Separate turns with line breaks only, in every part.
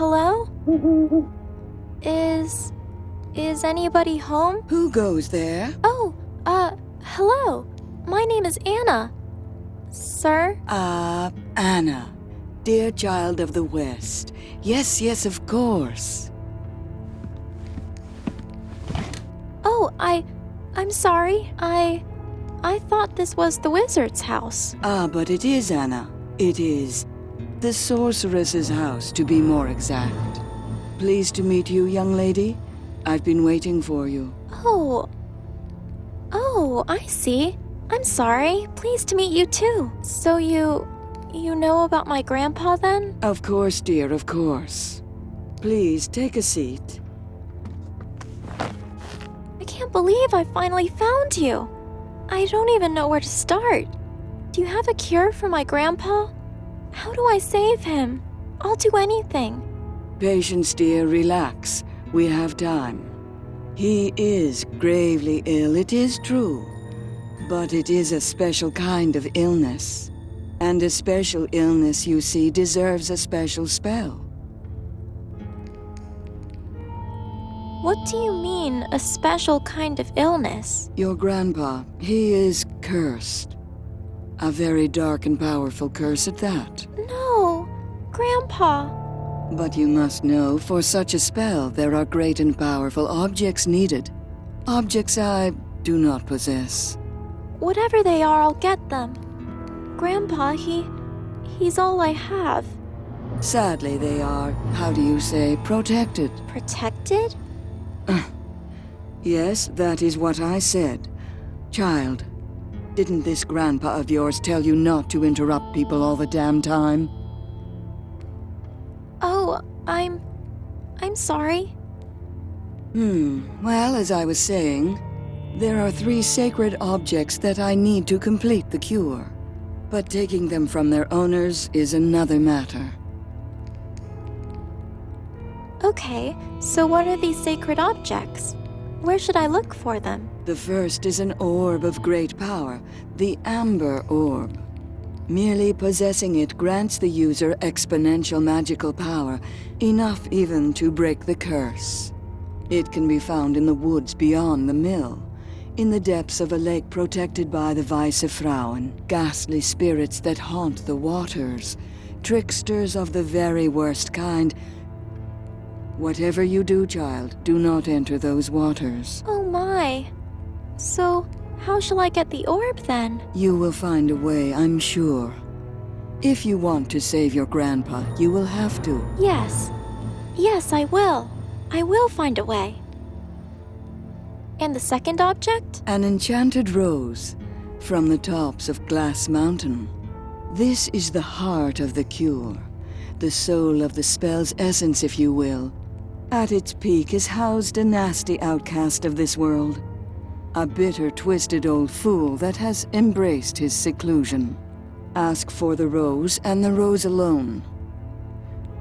Hello? Is anybody home?
Who goes there?
Oh, hello. My name is Anna. Sir?
Anna. Dear child of the West. Yes, of course.
Oh, I'm sorry. I thought this was the wizard's house.
But it is, Anna. It is. The sorceress's house, to be more exact. Pleased to meet you, young lady. I've been waiting for you.
Oh, I see. I'm sorry. Pleased to meet you too. So you know about my grandpa then?
Of course, dear, of course. Please, take a seat.
I can't believe I finally found you. I don't even know where to start. Do you have a cure for my grandpa? How do I save him? I'll do anything.
Patience, dear, relax. We have time. He is gravely ill, it is true. But it is a special kind of illness. And a special illness, you see, deserves a special spell.
What do you mean, a special kind of illness?
Your grandpa, he is cursed. A very dark and powerful curse at that.
No, Grandpa.
But you must know, for such a spell, there are great and powerful objects needed. Objects I do not possess.
Whatever they are, I'll get them. Grandpa, he's all I have.
Sadly, they are, how do you say, protected.
Protected?
Yes, that is what I said. Child, didn't this grandpa of yours tell you not to interrupt people all the damn time?
Oh, I'm sorry.
Well, as I was saying, there are 3 sacred objects that I need to complete the cure. But taking them from their owners is another matter.
Okay, so what are these sacred objects? Where should I look for them?
The first is an orb of great power, the Amber Orb. Merely possessing it grants the user exponential magical power, enough even to break the curse. It can be found in the woods beyond the mill, in the depths of a lake protected by the Weisse Frauen, ghastly spirits that haunt the waters, tricksters of the very worst kind. Whatever you do, child, do not enter those waters.
Oh my. So, how shall I get the orb then?
You will find a way, I'm sure. If you want to save your grandpa, you will have to.
Yes. Yes, I will. I will find a way. And the second object?
An enchanted rose from the tops of Glass Mountain. This is the heart of the cure, the soul of the spell's essence, if you will. At its peak is housed a nasty outcast of this world. A bitter, twisted old fool that has embraced his seclusion. Ask for the rose, and the rose alone.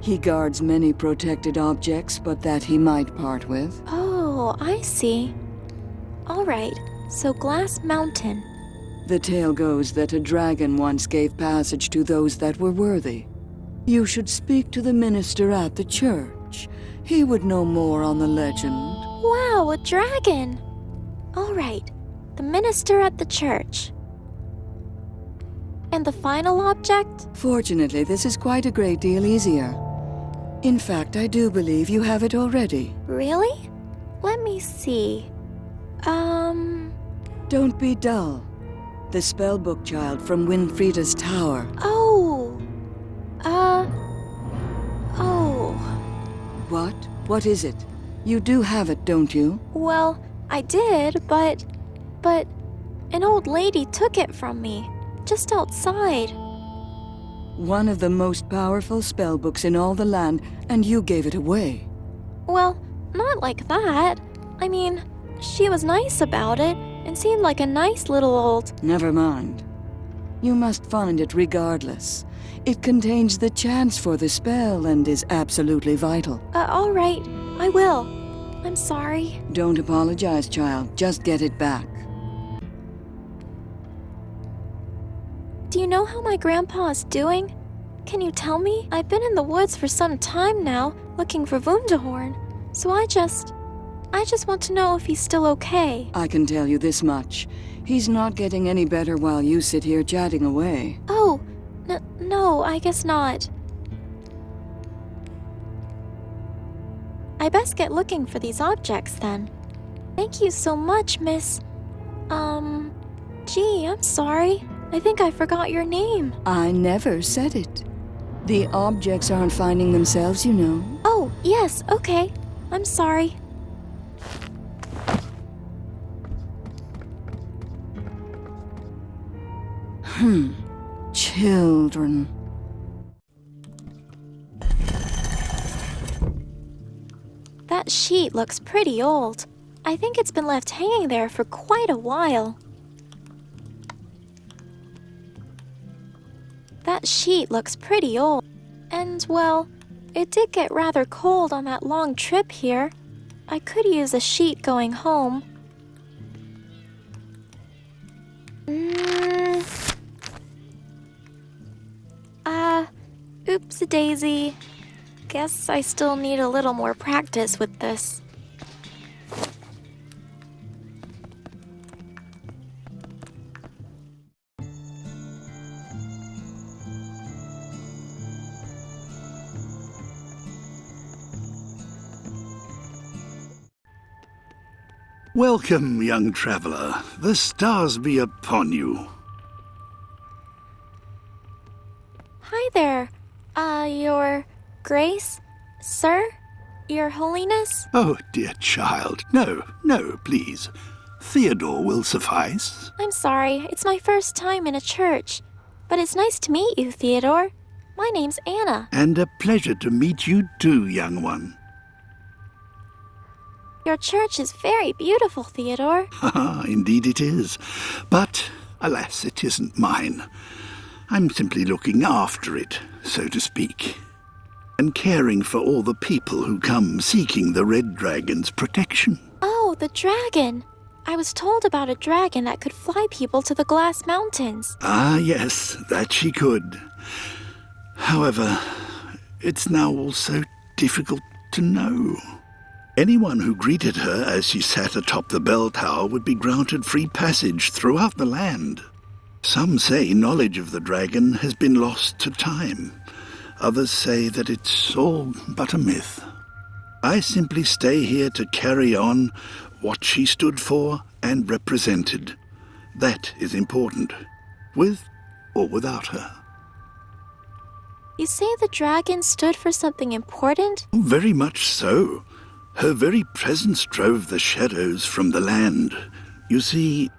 He guards many protected objects, but that he might part with.
Oh, I see. All right, so Glass Mountain.
The tale goes that a dragon once gave passage to those that were worthy. You should speak to the minister at the church. He would know more on the legend.
Wow, a dragon! All right, the minister at the church. And the final object?
Fortunately, this is quite a great deal easier. In fact, I do believe you have it already.
Really? Let me see.
Don't be dull. The spellbook, child, from Winfrieda's tower.
Oh.
What? What is it? You do have it, don't you?
Well, I did, but an old lady took it from me, just outside.
One of the most powerful spellbooks in all the land, and you gave it away.
Well, not like that. I mean, she was nice about it, and seemed like a nice little old...
Never mind. You must find it regardless. It contains the chance for the spell and is absolutely vital.
All right, I will. I'm sorry.
Don't apologize, child. Just get it back.
Do you know how my grandpa is doing? can you tell me? I've been in the woods for some time now, looking for Wunderhorn, so I just want to know if he's still okay.
I can tell you this much. He's not getting any better while you sit here chatting away.
Oh, no, I guess not. I best get looking for these objects then. Thank you so much, Miss... Gee, I'm sorry. I think I forgot your name.
I never said it. The objects aren't finding themselves, you know.
Oh, yes, okay. I'm sorry.
Children.
That sheet looks pretty old. I think it's been left hanging there for quite a while. That sheet looks pretty old. And, well, it did get rather cold on that long trip here. I could use a sheet going home. Oops-a-daisy. Guess I still need a little more practice with this.
Welcome, young traveler. The stars be upon you.
Hi there. Your Grace? Sir? Your Holiness?
Oh, dear child. No, please. Theodore will suffice.
I'm sorry, it's my first time in a church. But it's nice to meet you, Theodore. My name's Anna.
And a pleasure to meet you too, young one.
Your church is very beautiful, Theodore.
Indeed it is. But, alas, it isn't mine. I'm simply looking after it, so to speak, and caring for all the people who come seeking the Red Dragon's protection.
Oh, the dragon! I was told about a dragon that could fly people to the Glass Mountains.
Ah, yes, that she could. However, it's now also difficult to know. Anyone who greeted her as she sat atop the bell tower would be granted free passage throughout the land. Some say knowledge of the dragon has been lost to time. Others say that it's all but a myth. I simply stay here to carry on what she stood for and represented. That is important, with or without her.
You say the dragon stood for something important?
Very much so. Her very presence drove the shadows from the land. You see,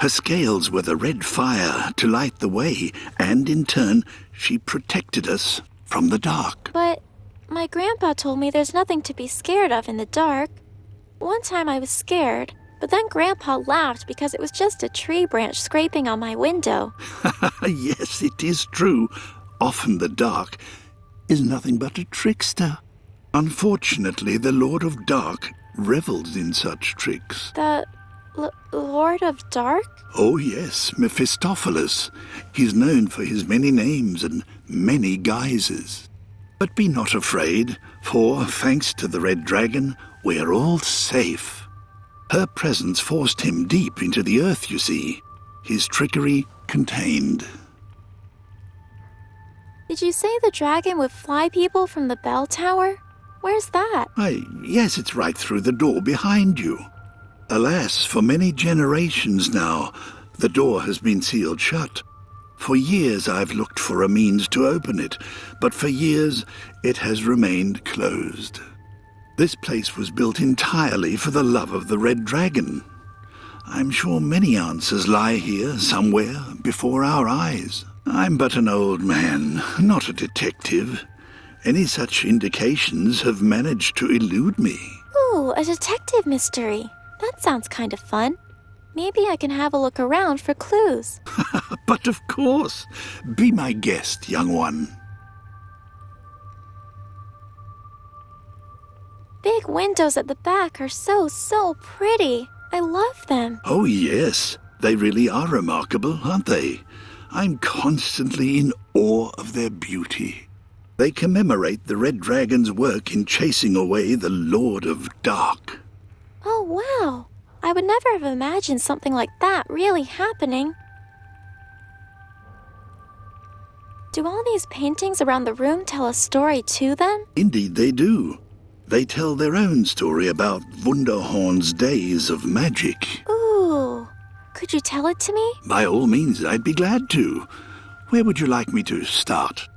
her scales were the red fire to light the way, and in turn, she protected us from the dark.
But my grandpa told me there's nothing to be scared of in the dark. One time I was scared, but then Grandpa laughed because it was just a tree branch scraping on my window.
Yes, it is true. Often the dark is nothing but a trickster. Unfortunately, the Lord of Dark revels in such tricks.
The Lord of Dark?
Oh yes, Mephistopheles. He's known for his many names and many guises. But be not afraid, for, thanks to the Red Dragon, we're all safe. Her presence forced him deep into the earth, you see. His trickery contained.
Did you say the dragon would fly people from the bell tower? Where's that?
Why, yes, it's right through the door behind you. Alas, for many generations now, the door has been sealed shut. For years I've looked for a means to open it, but for years it has remained closed. This place was built entirely for the love of the Red Dragon. I'm sure many answers lie here somewhere before our eyes. I'm but an old man, not a detective. Any such indications have managed to elude me.
Ooh, a detective mystery. That sounds kind of fun. Maybe I can have a look around for clues.
But of course, be my guest, young one.
Big windows at the back are so pretty. I love them.
Oh yes, they really are remarkable, aren't they? I'm constantly in awe of their beauty. They commemorate the Red Dragon's work in chasing away the Lord of Dark.
Oh, wow. I would never have imagined something like that really happening. Do all these paintings around the room tell a story too, then?
Indeed they do. They tell their own story about Wunderhorn's days of magic.
Ooh. Could you tell it to me?
By all means, I'd be glad to. Where would you like me to start?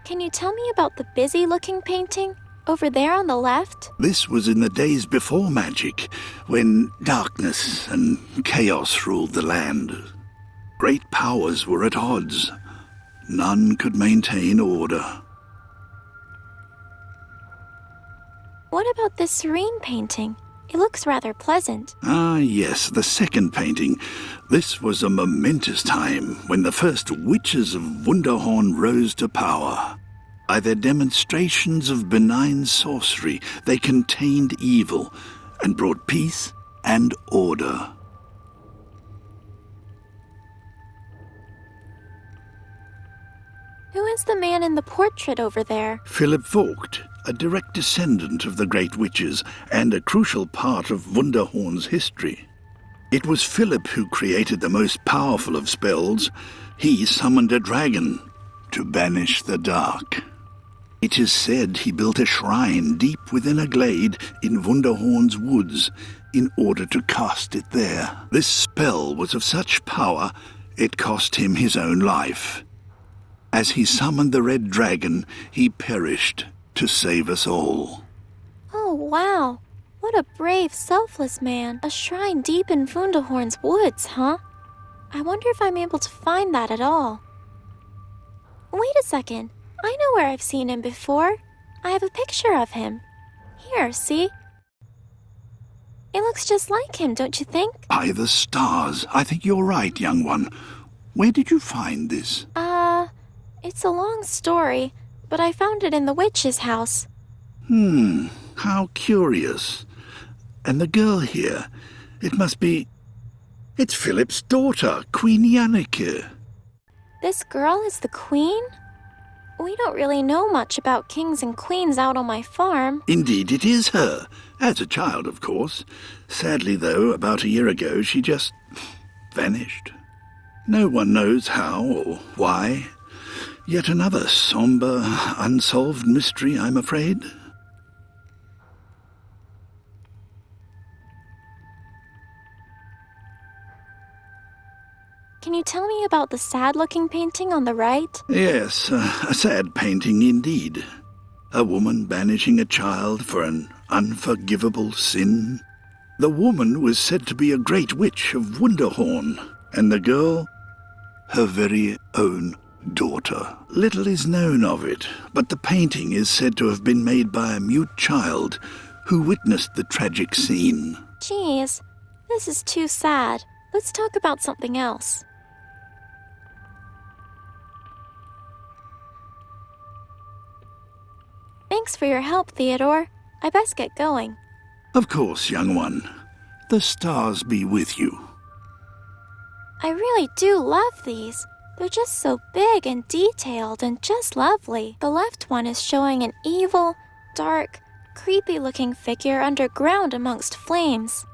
Can you tell me about the busy-looking painting over there on the left?
This was in the days before magic, when darkness and chaos ruled the land. Great powers were at odds. None could maintain order.
What about this serene painting? It looks rather pleasant.
Ah, yes, the second painting. This was a momentous time when the first witches of Wunderhorn rose to power. By their demonstrations of benign sorcery, they contained evil and brought peace and order.
Who is the man in the portrait over there?
Philip Vogt, a direct descendant of the Great Witches and a crucial part of Wunderhorn's history. It was Philip who created the most powerful of spells. He summoned a dragon to banish the dark. It is said he built a shrine deep within a glade in Wunderhorn's woods in order to cast it there. This spell was of such power, it cost him his own life. As he summoned the red dragon, he perished to save us all.
Oh, wow. What a brave, selfless man. A shrine deep in Wunderhorn's woods, huh? I wonder if I'm able to find that at all. Wait a second. I know where I've seen him before. I have a picture of him. Here, see? It looks just like him, don't you think?
By the stars, I think you're right, young one. Where did you find this?
It's a long story, but I found it in the witch's house.
How curious. And the girl here, it must be... It's Philip's daughter, Queen Janneke.
This girl is the queen? We don't really know much about kings and queens out on my farm.
Indeed, it is her. As a child, of course. Sadly, though, about a year ago, she just vanished. No one knows how or why. Yet another somber, unsolved mystery, I'm afraid.
Can you tell me about the sad-looking painting on the right?
Yes, a sad painting indeed. A woman banishing a child for an unforgivable sin. The woman was said to be a great witch of Wunderhorn, and the girl, her very own daughter. Little is known of it, but the painting is said to have been made by a mute child who witnessed the tragic scene.
Geez, this is too sad. Let's talk about something else. Thanks for your help, Theodore. I best get going.
Of course, young one. The stars be with you.
I really do love these. They're just so big and detailed and just lovely. The left one is showing an evil, dark, creepy-looking figure underground amongst flames.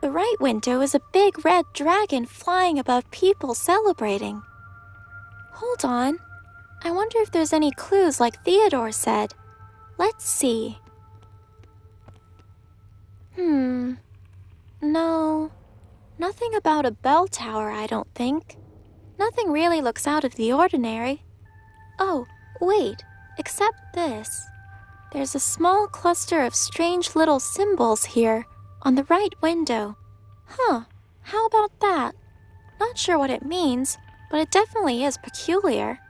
The right window is a big red dragon flying above people celebrating. Hold on. I wonder if there's any clues like Theodore said. Let's see. No. Nothing about a bell tower, I don't think. Nothing really looks out of the ordinary. Oh, wait. Except this. There's a small cluster of strange little symbols here on the right window. Huh. How about that? Not sure what it means, but it definitely is peculiar.